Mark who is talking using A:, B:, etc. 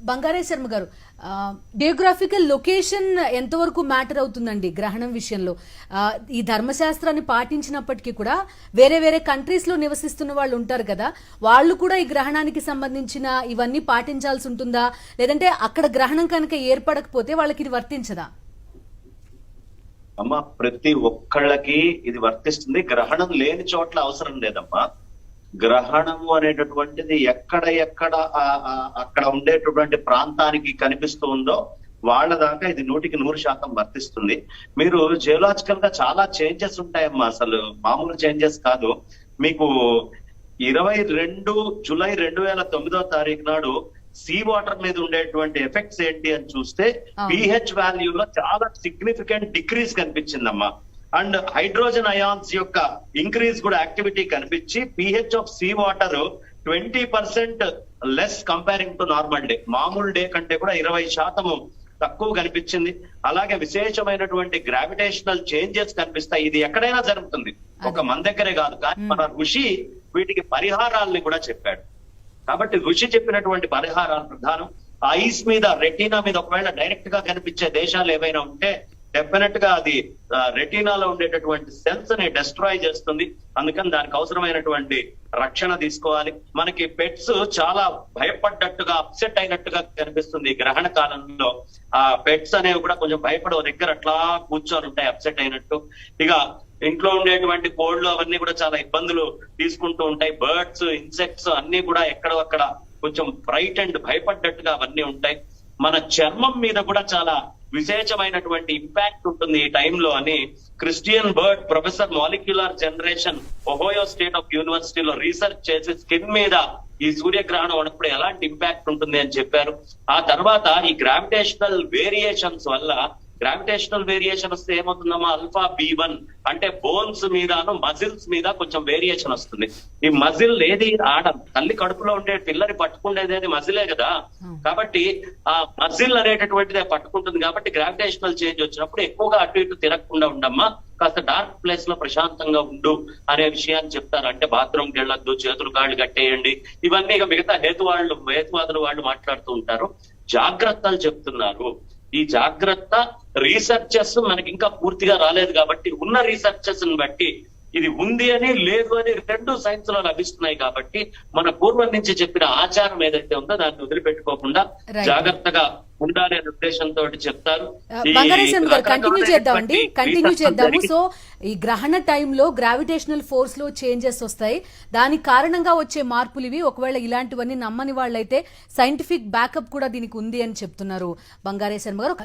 A: బంగారే శర్మ గారు, geographical location ఎంతవరకు matter అవుతుందండి గ్రహణం విషయంలో? ఈ ధర్మశాస్త్రాన్ని పాటించినప్పటికీ కూడా వేరే వేరే కంట్రీస్ లో నివసిస్తున్న వాళ్ళు ఉంటారు కదా, వాళ్ళు కూడా ఈ గ్రహణానికి సంబంధించిన ఇవన్నీ పాటించాల్సి ఉంటుందా, లేదంటే అక్కడ గ్రహణం కనుక ఏర్పడకపోతే వాళ్ళకి ఇది వర్తించదా?
B: అమ్మా, ప్రతి ఒక్కళ్ళకి ఇది వర్తిస్తుంది. గ్రహణం లేని చోట్ల అవసరం లేదమ్మా. గ్రహణము అనేటటువంటిది ఎక్కడ అక్కడ ఉండేటటువంటి ప్రాంతానికి కనిపిస్తూ ఉందో వాళ్ళ దాకా ఇది 100% వర్తిస్తుంది. మీరు జియోలాజికల్ గా చాలా చేంజెస్ ఉంటాయమ్మా, అసలు మామూలు చేంజెస్ కాదు. మీకు 22 జూలై 2009 నాడు సీ వాటర్ మీద ఉండేటువంటి ఎఫెక్ట్స్ ఏంటి అని చూస్తే pH వాల్యూలో చాలా సిగ్నిఫికెంట్ డిక్రీజ్ కనిపించిందమ్మా. అండ్ హైడ్రోజన్ అయాన్స్ యొక్క ఇంక్రీజ్ కూడా యాక్టివిటీ కనిపించి pH of sea water 20% less comparing to normal day. మామూలు డే కంటే కూడా 20% తక్కువ కనిపించింది. అలాగే విశేషమైనటువంటి గ్రావిటేషనల్ చేంజెస్ కనిపిస్తాయి. ఇది ఎక్కడైనా జరుగుతుంది, ఒక మన దగ్గరే కాదు. కానీ మన ఋషి వీటికి పరిహారాలని కూడా చెప్పాడు. కాబట్టి ఋషి చెప్పినటువంటి పరిహారాల ప్రధానం ఐస్ మీద, రెటీనా మీద ఒకవేళ డైరెక్ట్ గా కనిపించే దేశాలు ఏవైనా ఉంటే డెఫినెట్ గా అది రెటీనాలో ఉండేటటువంటి సెల్స్ ని డెస్ట్రాయ్ చేస్తుంది. అందుకని దానికి అవసరమైనటువంటి రక్షణ తీసుకోవాలి. మనకి పెట్స్ చాలా భయపడ్డట్టుగా, అప్సెట్ అయినట్టుగా కనిపిస్తుంది ఈ గ్రహణ కాలంలో. ఆ పెట్స్ అనేవి కూడా కొంచెం భయపడే దగ్గర అట్లా కూర్చొని ఉంటాయి అప్సెట్ అయినట్టు. ఇక ఇంట్లో ఉండేటువంటి కోళ్లు అవన్నీ కూడా చాలా ఇబ్బందులు తీసుకుంటూ ఉంటాయి. బర్డ్స్, ఇన్సెక్ట్స్ అన్ని కూడా ఎక్కడక్కడ కొంచెం బ్రైట్ అండ్ భయపడ్డట్టుగా అవన్నీ ఉంటాయి. మన చర్మం మీద కూడా చాలా విశేషమైనటువంటి ఇంపాక్ట్ ఉంటుంది ఈ టైంలో అని Christian Bird professor molecular generation Ohio state of యూనివర్సిటీలో రీసెర్చ్ చేసి స్కిన్ మీద ఈ సూర్యగ్రహణం ఉన్నప్పుడు ఎలాంటి ఇంపాక్ట్ ఉంటుంది అని చెప్పారు. ఆ తర్వాత ఈ గ్రావిటేషనల్ వేరియేషన్స్ వల్ల, గ్రావిటేషనల్ వేరియేషన్ వస్తే ఏమవుతుందమ్మా, ఆల్ఫా B1 అంటే బోన్స్ మీదను మజిల్స్ మీద కొంచెం వేరియేషన్ వస్తుంది. ఈ మజిల్ ఏది తల్లి కడుపులో ఉండే పిల్లని పట్టుకునేది మజిలే కదా. కాబట్టి ఆ మజిల్ అనేటటువంటిది పట్టుకుంటుంది. కాబట్టి గ్రావిటేషనల్ చేంజ్ వచ్చినప్పుడు ఎక్కువగా అటు ఇటు తిరగకుండా ఉండమ్మా, కాస్త డార్క్ ప్లేస్ లో ప్రశాంతంగా ఉండు అనే విషయాన్ని చెప్తారు. అంటే బాత్రూమ్కి వెళ్ళొద్దు, చేతులు కాళ్ళు కట్టేయండి, ఇవన్నీ ఇక మిగతా హేతువాదులు వాళ్ళు మాట్లాడుతూ ఉంటారు. జాగ్రత్తలు చెప్తున్నారు. ఈ జాగ్రత్త రీసెర్చెస్ మనకి ఇంకా పూర్తిగా రాలేదు కాబట్టి ఉన్న రీసెర్చెస్ బట్టి ఇది ఉంది అని, లేదు అని రెండు సైన్స్ లో లభిస్తున్నాయి. కాబట్టి మన పూర్వం నుంచి చెప్పిన ఆచారం ఏదైతే ఉందో దాన్ని వదిలిపెట్టుకోకుండా జాగ్రత్తగా ఉండాలి అనే ఉద్దేశంతో చెప్తారు.
A: కంటిన్యూ చేద్దాము. సో ఈ గ్రహణ టైంలో గ్రావిటేషనల్ ఫోర్స్ లో చేంజెస్ వస్తాయి, దాని కారణంగా వచ్చే మార్పులు ఇవి. ఒకవేళ ఇలాంటివన్నీ నమ్మని వాళ్ళైతే సైంటిఫిక్ బ్యాకప్ కూడా దీనికి ఉంది అని చెప్తున్నారు బంగారే శర్మ గారు.